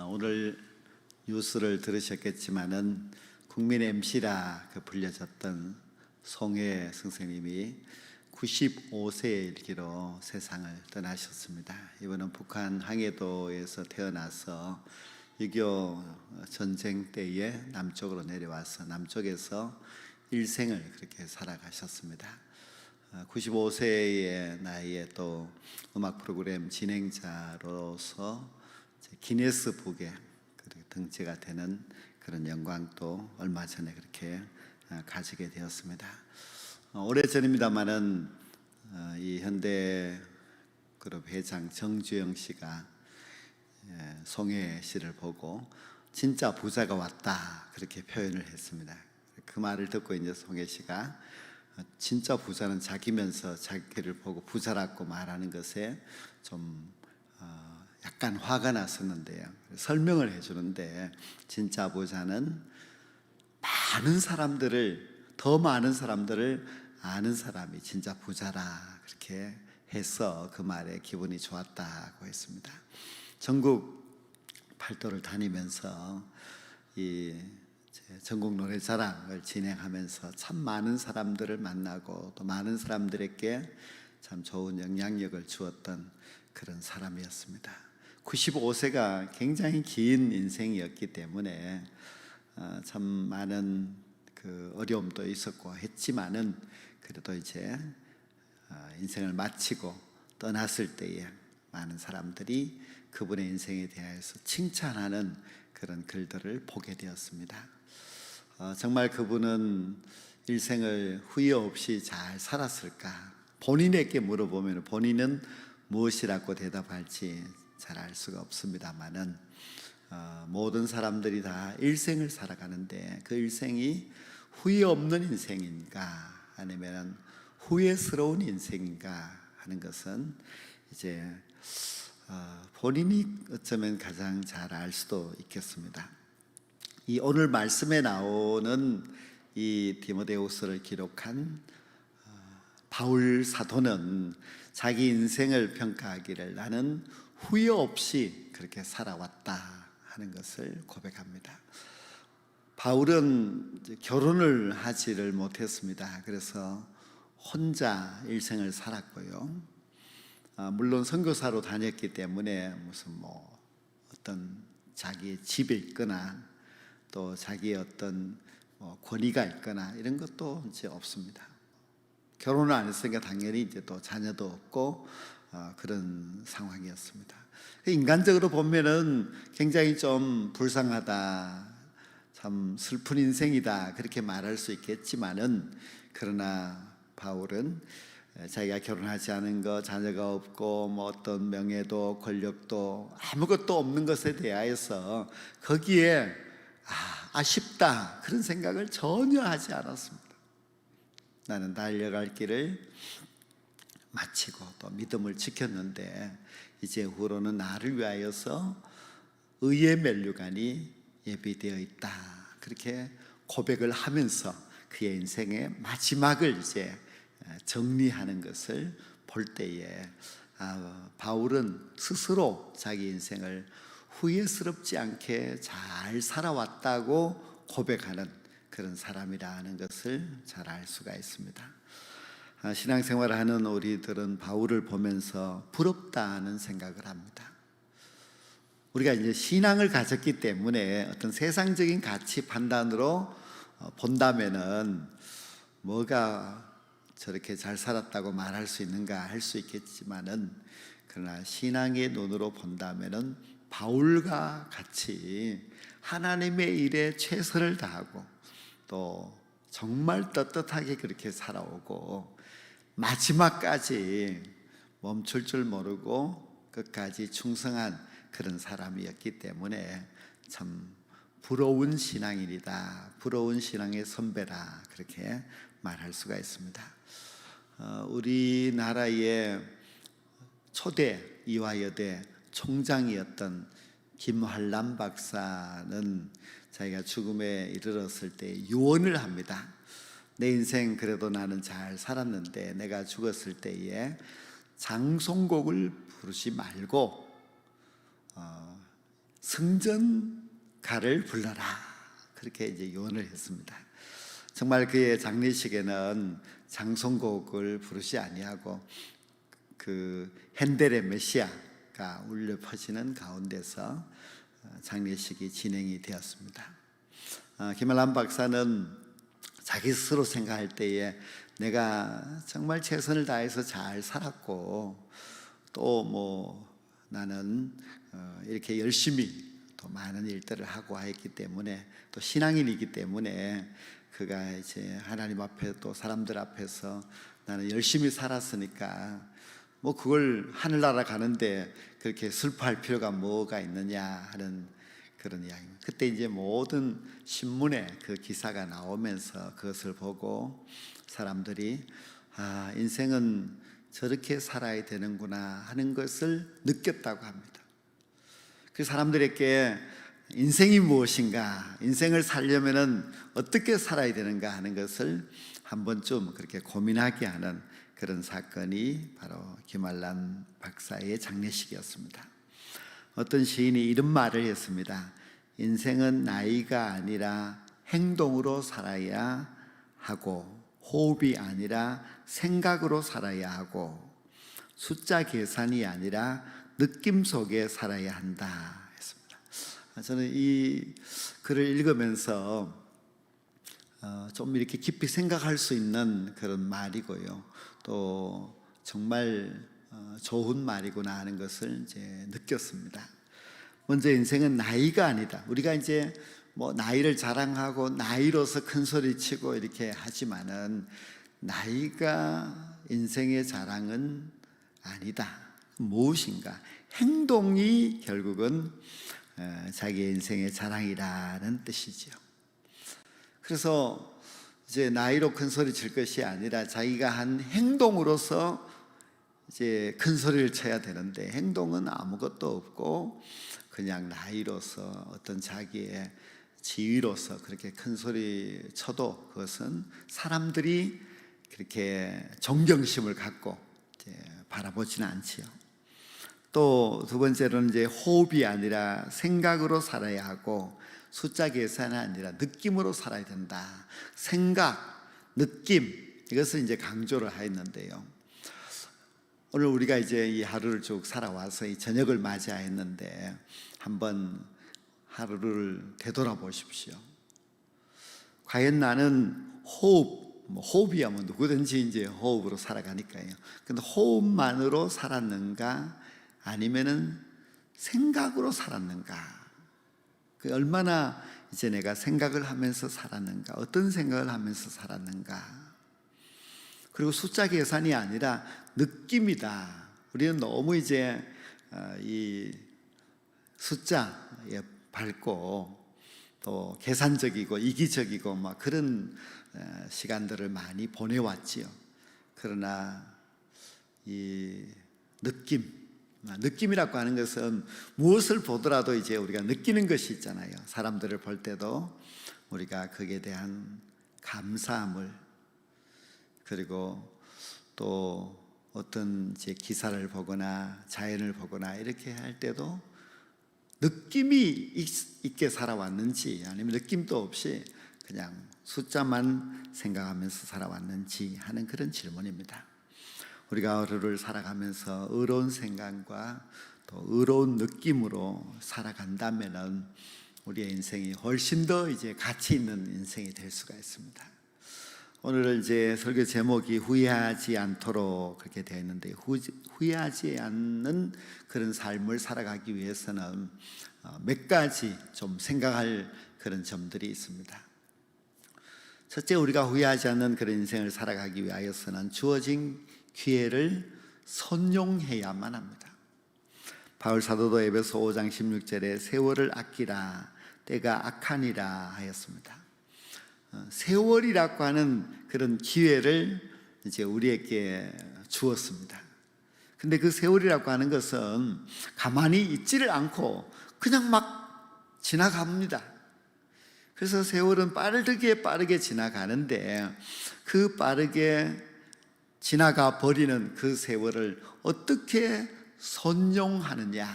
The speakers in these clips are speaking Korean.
오늘 뉴스를 들으셨겠지만은 국민 MC라 불려졌던 송해 선생님이 95세의 일기로 세상을 떠나셨습니다. 이분은 북한 항해도에서 태어나서 6.25 전쟁 때에 남쪽으로 내려와서 남쪽에서 일생을 그렇게 살아가셨습니다. 95세의 나이에 또 음악 프로그램 진행자로서 기네스북에 등재가 되는 그런 영광도 얼마 전에 그렇게 가지게 되었습니다. 오래전입니다마는 이 현대그룹 회장 정주영 씨가 송해 씨를 보고 진짜 부자가 왔다 그렇게 표현을 했습니다. 그 말을 듣고 이제 송해 씨가 진짜 부자는 자기면서 자기를 보고 부자라고 말하는 것에 좀 약간 화가 났었는데요. 설명을 해주는데 진짜 부자는 더 많은 사람들을 아는 사람이 진짜 부자라 그렇게 해서 그 말에 기분이 좋았다고 했습니다. 전국 팔도를 다니면서 이 전국 노래자랑을 진행하면서 참 많은 사람들을 만나고 또 많은 사람들에게 참 좋은 영향력을 주었던 그런 사람이었습니다. 95세가 굉장히 긴 인생이었기 때문에 참 많은 그 어려움도 있었고 했지만은 그래도 이제 인생을 마치고 떠났을 때에 많은 사람들이 그분의 인생에 대해서 칭찬하는 그런 글들을 보게 되었습니다. 정말 그분은 일생을 후회 없이 잘 살았을까? 본인에게 물어보면 본인은 무엇이라고 대답할지 잘 알 수가 없습니다만은 모든 사람들이 다 일생을 살아가는데 그 일생이 후회 없는 인생인가 아니면 후회스러운 인생인가 하는 것은 이제 본인이 어쩌면 가장 잘 알 수도 있겠습니다. 이 오늘 말씀에 나오는 이 디모데후서를 기록한 바울 사도는 자기 인생을 평가하기를 나는 후회 없이 그렇게 살아왔다 하는 것을 고백합니다. 바울은 결혼을 하지를 못했습니다. 그래서 혼자 일생을 살았고요. 물론 선교사로 다녔기 때문에 무슨 어떤 자기 집에 있거나 또 자기의 어떤 권위가 있거나 이런 것도 이제 없습니다. 결혼을 안 했으니까 당연히 이제 또 자녀도 없고 그런 상황이었습니다. 인간적으로 보면은 굉장히 좀 불쌍하다, 참 슬픈 인생이다 그렇게 말할 수 있겠지만은 그러나 바울은 자기가 결혼하지 않은 것, 자녀가 없고 어떤 명예도 권력도 아무것도 없는 것에 대하여서 거기에 아쉽다 그런 생각을 전혀 하지 않았습니다. 나는 달려갈 길을 마치고 또 믿음을 지켰는데 이제 후로는 나를 위하여서 의의 면류관이 예비되어 있다 그렇게 고백을 하면서 그의 인생의 마지막을 이제 정리하는 것을 볼 때에 바울은 스스로 자기 인생을 후회스럽지 않게 잘 살아왔다고 고백하는 그런 사람이라는 것을 잘 알 수가 있습니다. 신앙생활을 하는 우리들은 바울을 보면서 부럽다는 생각을 합니다. 우리가 이제 신앙을 가졌기 때문에 어떤 세상적인 가치 판단으로 본다면은 뭐가 저렇게 잘 살았다고 말할 수 있는가 할 수 있겠지만은 그러나 신앙의 눈으로 본다면은 바울과 같이 하나님의 일에 최선을 다하고 또 정말 떳떳하게 그렇게 살아오고 마지막까지 멈출 줄 모르고 끝까지 충성한 그런 사람이었기 때문에 참 부러운 신앙인이다, 부러운 신앙의 선배라 그렇게 말할 수가 있습니다. 우리나라의 초대 이화여대 총장이었던 김환란 박사는 자기가 죽음에 이르렀을 때 유언을 합니다. 내 인생 그래도 나는 잘 살았는데 내가 죽었을 때에 장송곡을 부르지 말고 승전가를 불러라, 그렇게 이제 유언을 했습니다. 정말 그의 장례식에는 장송곡을 부르지 아니하고 그 핸델의 메시아가 울려 퍼지는 가운데서 장례식이 진행이 되었습니다. 김알람 박사는 자기 스스로 생각할 때에 내가 정말 최선을 다해서 잘 살았고, 또 뭐 나는 이렇게 열심히 또 많은 일들을 하고 했기 때문에, 또 신앙인이기 때문에 그가 이제 하나님 앞에 또 사람들 앞에서 나는 열심히 살았으니까 뭐 그걸 하늘나라 가는데 그렇게 슬퍼할 필요가 뭐가 있느냐 하는 그런 이야기입니다. 그때 이제 모든 신문에 그 기사가 나오면서 그것을 보고 사람들이 인생은 저렇게 살아야 되는구나 하는 것을 느꼈다고 합니다. 그 사람들에게 인생이 무엇인가, 인생을 살려면은 어떻게 살아야 되는가 하는 것을 한 번쯤 그렇게 고민하게 하는 그런 사건이 바로 김알람 박사의 장례식이었습니다. 어떤 시인이 이런 말을 했습니다. 인생은 나이가 아니라 행동으로 살아야 하고, 호흡이 아니라 생각으로 살아야 하고, 숫자 계산이 아니라 느낌 속에 살아야 한다 했습니다. 저는 이 글을 읽으면서 좀 이렇게 깊이 생각할 수 있는 그런 말이고요, 또 정말 좋은 말이구나 하는 것을 이제 느꼈습니다. 먼저 인생은 나이가 아니다. 우리가 이제 뭐 나이를 자랑하고 나이로서 큰 소리 치고 이렇게 하지만은 나이가 인생의 자랑은 아니다. 무엇인가? 행동이 결국은 자기의 인생의 자랑이라는 뜻이죠. 그래서 이제 나이로 큰 소리 칠 것이 아니라 자기가 한 행동으로서 이제 큰 소리를 쳐야 되는데, 행동은 아무것도 없고 그냥 나이로서 어떤 자기의 지위로서 그렇게 큰 소리 쳐도 그것은 사람들이 그렇게 존경심을 갖고 이제 바라보지는 않지요. 또 두 번째로는 이제 호흡이 아니라 생각으로 살아야 하고, 숫자 계산이 아니라 느낌으로 살아야 된다. 생각, 느낌, 이것을 이제 강조를 하였는데요. 오늘 우리가 이제 이 하루를 쭉 살아와서 이 저녁을 맞이했는데 한번 하루를 되돌아보십시오. 과연 나는 호흡이야 뭐 누구든지 이제 호흡으로 살아가니까요. 근데 호흡만으로 살았는가, 아니면은 생각으로 살았는가? 그 얼마나 이제 내가 생각을 하면서 살았는가, 어떤 생각을 하면서 살았는가. 그리고 숫자 계산이 아니라 느낌이다. 우리는 너무 이제 이 숫자에 밟고 또 계산적이고 이기적이고 막 그런 시간들을 많이 보내왔지요. 그러나 이 느낌이라고 하는 것은 무엇을 보더라도 이제 우리가 느끼는 것이 있잖아요. 사람들을 볼 때도 우리가 거기에 대한 감사함을, 그리고 또 어떤 이제 기사를 보거나 자연을 보거나 이렇게 할 때도 느낌이 있게 살아왔는지, 아니면 느낌도 없이 그냥 숫자만 생각하면서 살아왔는지 하는 그런 질문입니다. 우리가 하루를 살아가면서 의로운 생각과 또 의로운 느낌으로 살아간다면은 우리의 인생이 훨씬 더 이제 가치 있는 인생이 될 수가 있습니다. 오늘 이제 설교 제목이 후회하지 않도록 그렇게 되어 있는데, 후회하지 않는 그런 삶을 살아가기 위해서는 몇 가지 좀 생각할 그런 점들이 있습니다. 첫째, 우리가 후회하지 않는 그런 인생을 살아가기 위하여서는 주어진 기회를 선용해야만 합니다. 바울 사도도 에베소 5장 16절에 세월을 아끼라, 때가 악하니라 하였습니다. 세월이라고 하는 그런 기회를 이제 우리에게 주었습니다. 근데 그 세월이라고 하는 것은 가만히 있지를 않고 그냥 막 지나갑니다. 그래서 세월은 빠르게 지나가는데, 그 빠르게 지나가 버리는 그 세월을 어떻게 선용하느냐,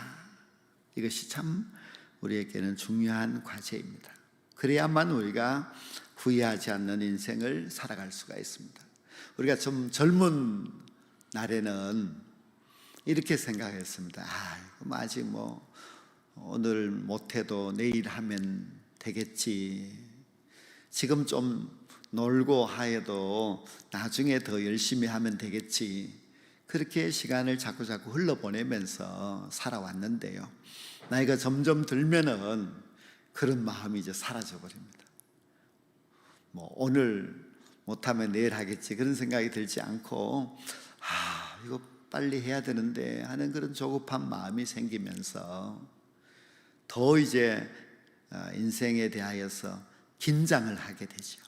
이것이 참 우리에게는 중요한 과제입니다. 그래야만 우리가 후회하지 않는 인생을 살아갈 수가 있습니다. 우리가 좀 젊은 날에는 이렇게 생각했습니다. 아직 오늘 못해도 내일 하면 되겠지. 지금 좀 놀고 하여도 나중에 더 열심히 하면 되겠지. 그렇게 시간을 자꾸 흘러보내면서 살아왔는데요, 나이가 점점 들면은 그런 마음이 이제 사라져 버립니다. 오늘 못하면 내일 하겠지, 그런 생각이 들지 않고 이거 빨리 해야 되는데 하는 그런 조급한 마음이 생기면서 더 이제 인생에 대하여서 긴장을 하게 되죠.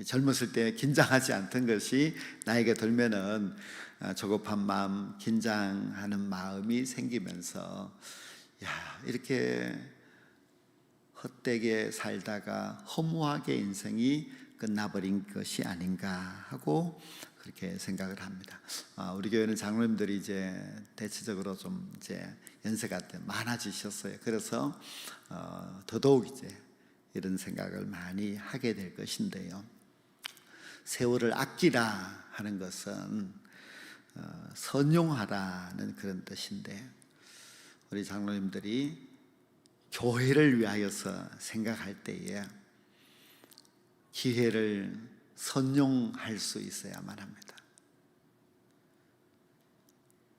젊었을 때 긴장하지 않던 것이 나이가 들면은 조급한 마음, 긴장하는 마음이 생기면서 이렇게 헛되게 살다가 허무하게 인생이 끝나버린 것이 아닌가 하고 그렇게 생각을 합니다. 우리 교회는 장로님들이 이제 대체적으로 좀 이제 연세가 많아지셨어요. 그래서 더더욱 이제 이런 생각을 많이 하게 될 것인데요, 세월을 아끼라 하는 것은 선용하라는 그런 뜻인데, 우리 장로님들이 교회를 위하여서 생각할 때에 기회를 선용할 수 있어야만 합니다.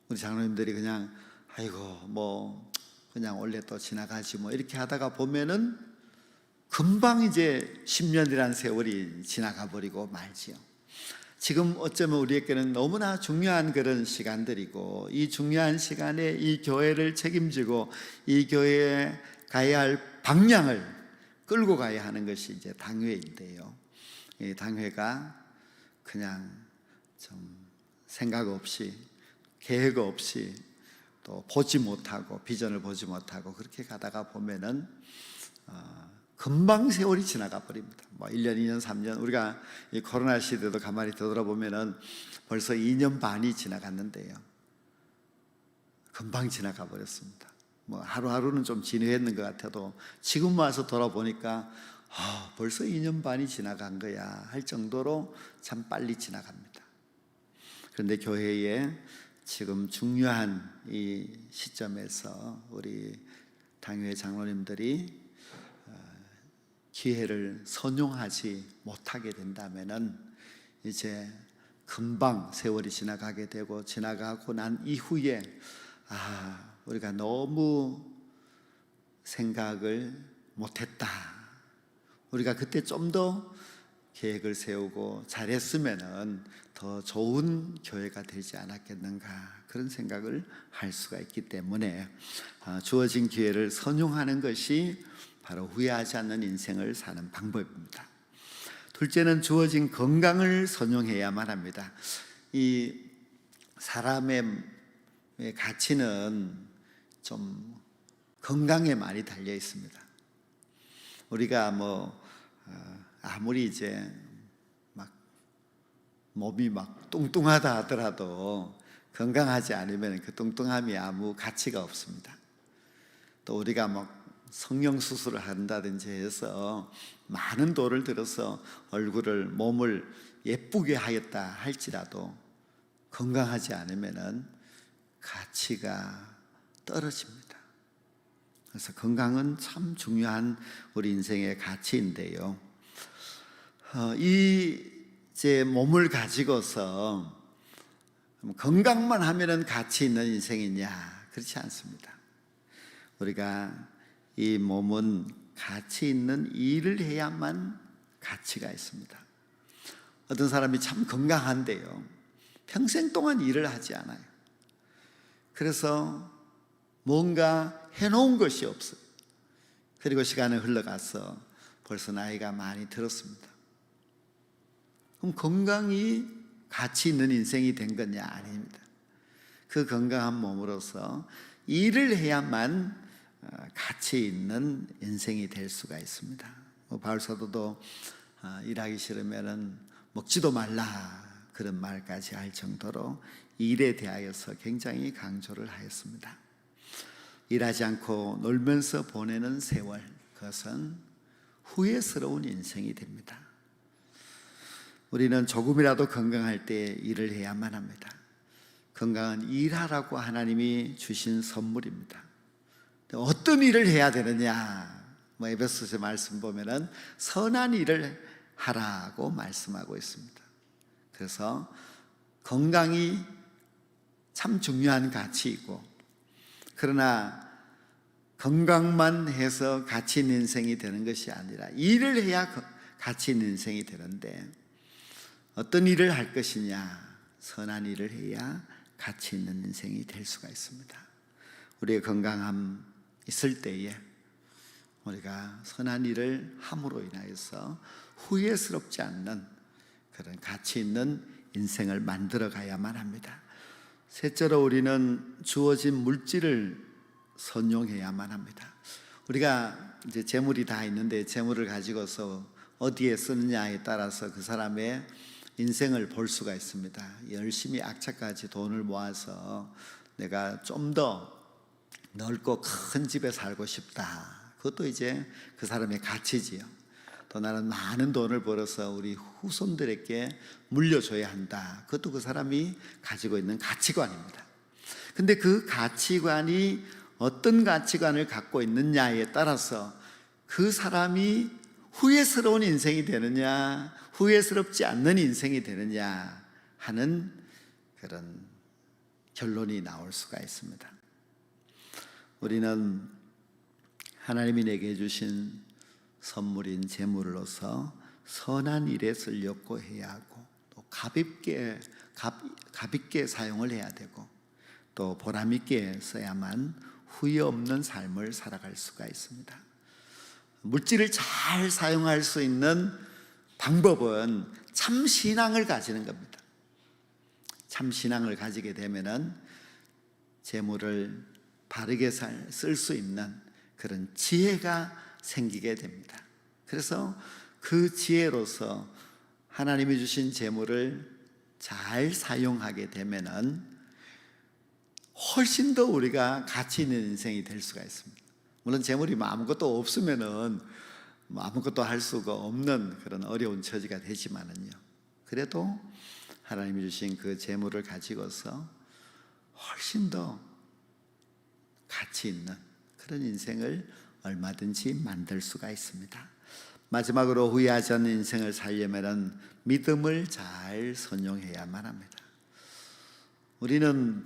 우리 장로님들이 그냥 그냥 원래 또 지나가지 이렇게 하다가 보면은 금방 이제 10년이라는 세월이 지나가 버리고 말지요. 지금 어쩌면 우리에게는 너무나 중요한 그런 시간들이고, 이 중요한 시간에 이 교회를 책임지고 이 교회에 가야 할 방향을 끌고 가야 하는 것이 이제 당회인데요, 이 당회가 그냥 좀 생각 없이 계획 없이 또 보지 못하고 비전을 보지 못하고 그렇게 가다가 보면은 금방 세월이 지나가 버립니다. 1년, 2년, 3년, 우리가 이 코로나 시대도 가만히 되돌아보면은 벌써 2년 반이 지나갔는데요, 금방 지나가 버렸습니다. 하루하루는 좀 진행했는 것 같아도 지금 와서 돌아보니까 벌써 2년 반이 지나간 거야 할 정도로 참 빨리 지나갑니다. 그런데 교회에 지금 중요한 이 시점에서 우리 당회 장로님들이 기회를 선용하지 못하게 된다면은 이제 금방 세월이 지나가게 되고, 지나가고 난 이후에 우리가 너무 생각을 못했다, 우리가 그때 좀 더 계획을 세우고 잘했으면은 더 좋은 교회가 되지 않았겠는가, 그런 생각을 할 수가 있기 때문에 주어진 기회를 선용하는 것이 바로 후회하지 않는 인생을 사는 방법입니다. 둘째는 주어진 건강을 선용해야만 합니다. 이 사람의 가치는 좀 건강에 많이 달려 있습니다. 우리가 아무리 이제 몸이 뚱뚱하다 하더라도 건강하지 않으면 그 뚱뚱함이 아무 가치가 없습니다. 또 우리가 성형수술을 한다든지 해서 많은 돈을 들여서 몸을 예쁘게 하였다 할지라도 건강하지 않으면 가치가 떨어집니다. 그래서 건강은 참 중요한 우리 인생의 가치인데요, 이제 몸을 가지고서 건강만 하면은 가치 있는 인생이냐, 그렇지 않습니다. 우리가 이 몸은 가치 있는 일을 해야만 가치가 있습니다. 어떤 사람이 참 건강한데요, 평생 동안 일을 하지 않아요. 그래서 뭔가 해놓은 것이 없어요. 그리고 시간이 흘러가서 벌써 나이가 많이 들었습니다. 그럼 건강이 가치 있는 인생이 된 거냐? 아닙니다. 그 건강한 몸으로서 일을 해야만 가치 있는 인생이 될 수가 있습니다. 바울 사도도 일하기 싫으면은 먹지도 말라, 그런 말까지 할 정도로 일에 대하여서 굉장히 강조를 하였습니다. 일하지 않고 놀면서 보내는 세월, 그것은 후회스러운 인생이 됩니다. 우리는 조금이라도 건강할 때 일을 해야만 합니다. 건강은 일하라고 하나님이 주신 선물입니다. 어떤 일을 해야 되느냐? 에베소서 말씀 보면은 선한 일을 하라고 말씀하고 있습니다. 그래서 건강이 참 중요한 가치이고, 그러나 건강만 해서 가치 있는 인생이 되는 것이 아니라 일을 해야 가치 있는 인생이 되는데, 어떤 일을 할 것이냐? 선한 일을 해야 가치 있는 인생이 될 수가 있습니다. 우리의 건강함 있을 때에 우리가 선한 일을 함으로 인하여서 후회스럽지 않는 그런 가치 있는 인생을 만들어 가야만 합니다. 셋째로, 우리는 주어진 물질을 선용해야만 합니다. 우리가 이제 재물이 다 있는데 재물을 가지고서 어디에 쓰느냐에 따라서 그 사람의 인생을 볼 수가 있습니다. 열심히 악착같이 돈을 모아서 내가 좀 더 넓고 큰 집에 살고 싶다, 그것도 이제 그 사람의 가치지요. 또 나는 많은 돈을 벌어서 우리 후손들에게 물려줘야 한다, 그것도 그 사람이 가지고 있는 가치관입니다. 근데 그 가치관이 어떤 가치관을 갖고 있느냐에 따라서 그 사람이 후회스러운 인생이 되느냐, 후회스럽지 않는 인생이 되느냐 하는 그런 결론이 나올 수가 있습니다. 우리는 하나님이 내게 주신 선물인 재물로서 선한 일에 쓰려고 해야 하고, 또 값있게 사용을 해야 되고, 또 보람있게 써야만 후회 없는 삶을 살아갈 수가 있습니다. 물질을 잘 사용할 수 있는 방법은 참 신앙을 가지는 겁니다. 참 신앙을 가지게 되면은 재물을 바르게 쓸 수 있는 그런 지혜가 생기게 됩니다. 그래서 그 지혜로서 하나님이 주신 재물을 잘 사용하게 되면은 훨씬 더 우리가 가치 있는 인생이 될 수가 있습니다. 물론 재물이 아무것도 없으면은 아무것도 할 수가 없는 그런 어려운 처지가 되지만은요, 그래도 하나님이 주신 그 재물을 가지고서 훨씬 더 가치 있는 그런 인생을 얼마든지 만들 수가 있습니다. 마지막으로, 후회하지 않는 인생을 살려면 믿음을 잘 선용해야만 합니다. 우리는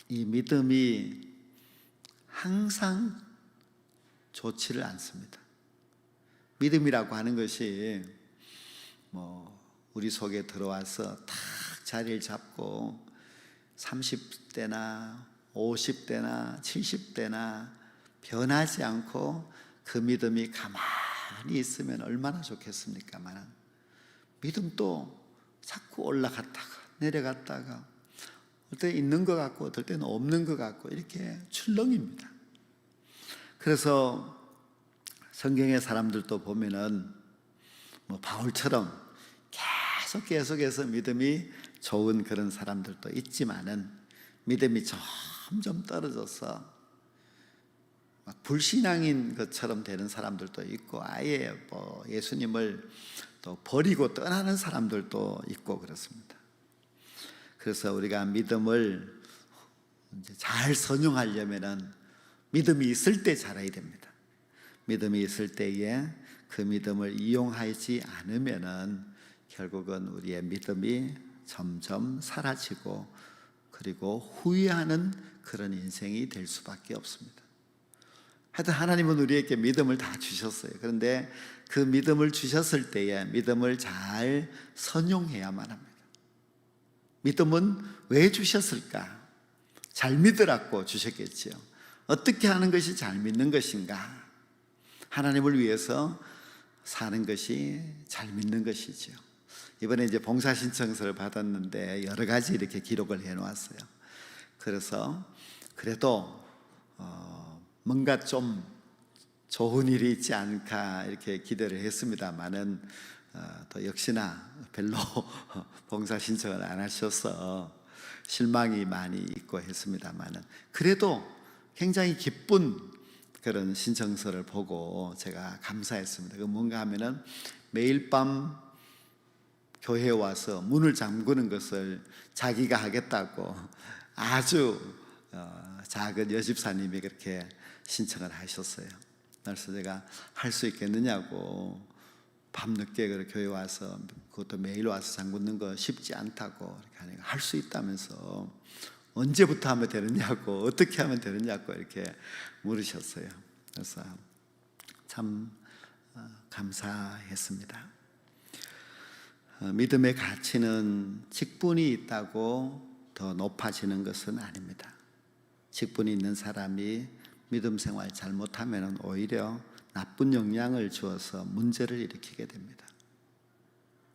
이 믿음이 항상 좋지를 않습니다. 믿음이라고 하는 것이 우리 속에 들어와서 탁 자리를 잡고 30대나 50대나 70대나 변하지 않고 그 믿음이 가만히 있으면 얼마나 좋겠습니까만, 믿음도 자꾸 올라갔다가 내려갔다가 어떨 때 있는 것 같고 어떨 때는 없는 것 같고 이렇게 출렁입니다. 그래서 성경의 사람들도 보면은 바울처럼 계속해서 믿음이 좋은 그런 사람들도 있지만은, 믿음이 점점 떨어져서 불신앙인 것처럼 되는 사람들도 있고, 아예 예수님을 또 버리고 떠나는 사람들도 있고 그렇습니다. 그래서 우리가 믿음을 이제 잘 선용하려면은 믿음이 있을 때 자라야 됩니다. 믿음이 있을 때에 그 믿음을 이용하지 않으면은 결국은 우리의 믿음이 점점 사라지고, 그리고 후회하는 그런 인생이 될 수밖에 없습니다. 하여튼 하나님은 우리에게 믿음을 다 주셨어요. 그런데 그 믿음을 주셨을 때에 믿음을 잘 선용해야만 합니다. 믿음은 왜 주셨을까? 잘 믿으라고 주셨겠지요. 어떻게 하는 것이 잘 믿는 것인가? 하나님을 위해서 사는 것이 잘 믿는 것이죠. 이번에 이제 봉사 신청서를 받았는데 여러 가지 이렇게 기록을 해놓았어요. 그래서 그래도 뭔가 좀 좋은 일이 있지 않을까 이렇게 기대를 했습니다만은 또 역시나 별로 봉사 신청을 안 하셔서 실망이 많이 있고 했습니다만은, 그래도 굉장히 기쁜 그런 신청서를 보고 제가 감사했습니다. 그 뭔가 하면은 매일 밤 교회에 와서 문을 잠그는 것을 자기가 하겠다고 아주 작은 여집사님이 그렇게 신청을 하셨어요. 그래서 제가 할 수 있겠느냐고, 밤늦게 그렇게 교회 와서 그것도 매일 와서 잠그는 거 쉽지 않다고 이렇게 하니까 할 수 있다면서 언제부터 하면 되느냐고, 어떻게 하면 되느냐고 이렇게 물으셨어요. 그래서 참 감사했습니다. 믿음의 가치는 직분이 있다고 더 높아지는 것은 아닙니다. 직분이 있는 사람이 믿음 생활 잘못하면 오히려 나쁜 영향을 주어서 문제를 일으키게 됩니다.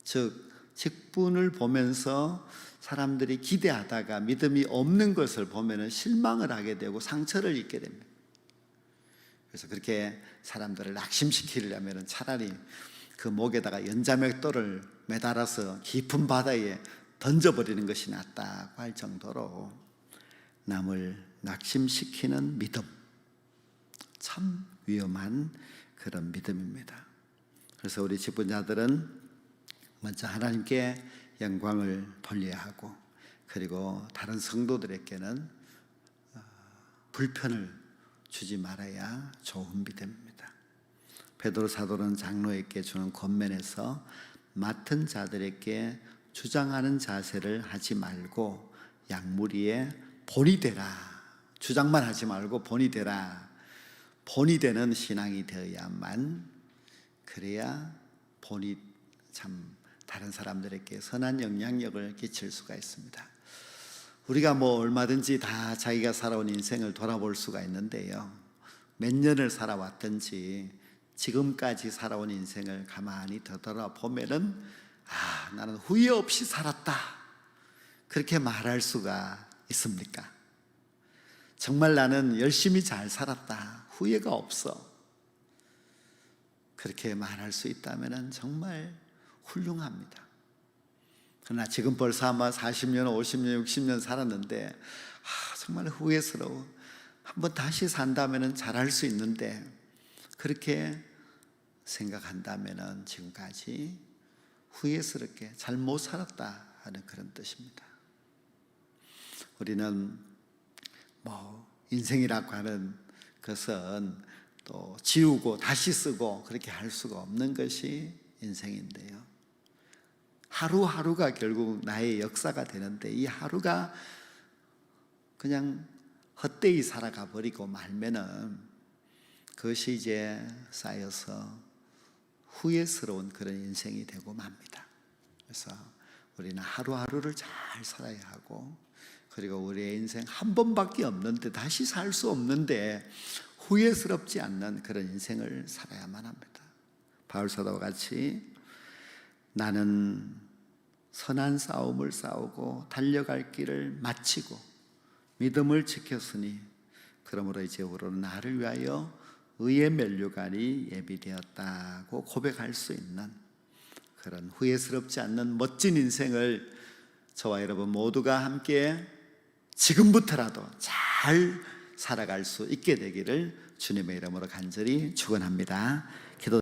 즉, 직분을 보면서 사람들이 기대하다가 믿음이 없는 것을 보면 실망을 하게 되고 상처를 입게 됩니다. 그래서 그렇게 사람들을 낙심시키려면 차라리 그 목에다가 연자맥돌을 매달아서 깊은 바다에 던져버리는 것이 낫다고 할 정도로 남을 낙심시키는 믿음, 참 위험한 그런 믿음입니다. 그래서 우리 직분자들은 먼저 하나님께 영광을 돌려야 하고, 그리고 다른 성도들에게는 불편을 주지 말아야 좋은 믿음입니다. 베드로 사도는 장로에게 주는 권면에서 맡은 자들에게 주장하는 자세를 하지 말고 양무리에 본이 되라. 주장만 하지 말고 본이 되라. 본이 되는 신앙이 되어야만, 그래야 본이 참 다른 사람들에게 선한 영향력을 끼칠 수가 있습니다. 우리가 얼마든지 다 자기가 살아온 인생을 돌아볼 수가 있는데요, 몇 년을 살아왔든지 지금까지 살아온 인생을 가만히 되돌아보면은 나는 후회 없이 살았다, 그렇게 말할 수가 있습니까? 정말 나는 열심히 잘 살았다, 후회가 없어, 그렇게 말할 수 있다면 정말 훌륭합니다. 그러나 지금 벌써 아마 40년, 50년, 60년 살았는데 정말 후회스러워, 한번 다시 산다면 잘할 수 있는데, 그렇게 생각한다면 지금까지 후회스럽게 잘 못 살았다 하는 그런 뜻입니다. 우리는 인생이라고 하는 것은 또 지우고 다시 쓰고 그렇게 할 수가 없는 것이 인생인데요, 하루하루가 결국 나의 역사가 되는데, 이 하루가 그냥 헛되이 살아가 버리고 말면은 그것이 이제 쌓여서 후회스러운 그런 인생이 되고 맙니다. 그래서 우리는 하루하루를 잘 살아야 하고, 그리고 우리의 인생 한 번밖에 없는데, 다시 살 수 없는데 후회스럽지 않는 그런 인생을 살아야만 합니다. 바울사도와 같이 나는 선한 싸움을 싸우고 달려갈 길을 마치고 믿음을 지켰으니 그러므로 이제부로는 나를 위하여 의의 면류관이 예비되었다고 고백할 수 있는 그런 후회스럽지 않는 멋진 인생을 저와 여러분 모두가 함께 지금부터라도 잘 살아갈 수 있게 되기를 주님의 이름으로 간절히 축원합니다.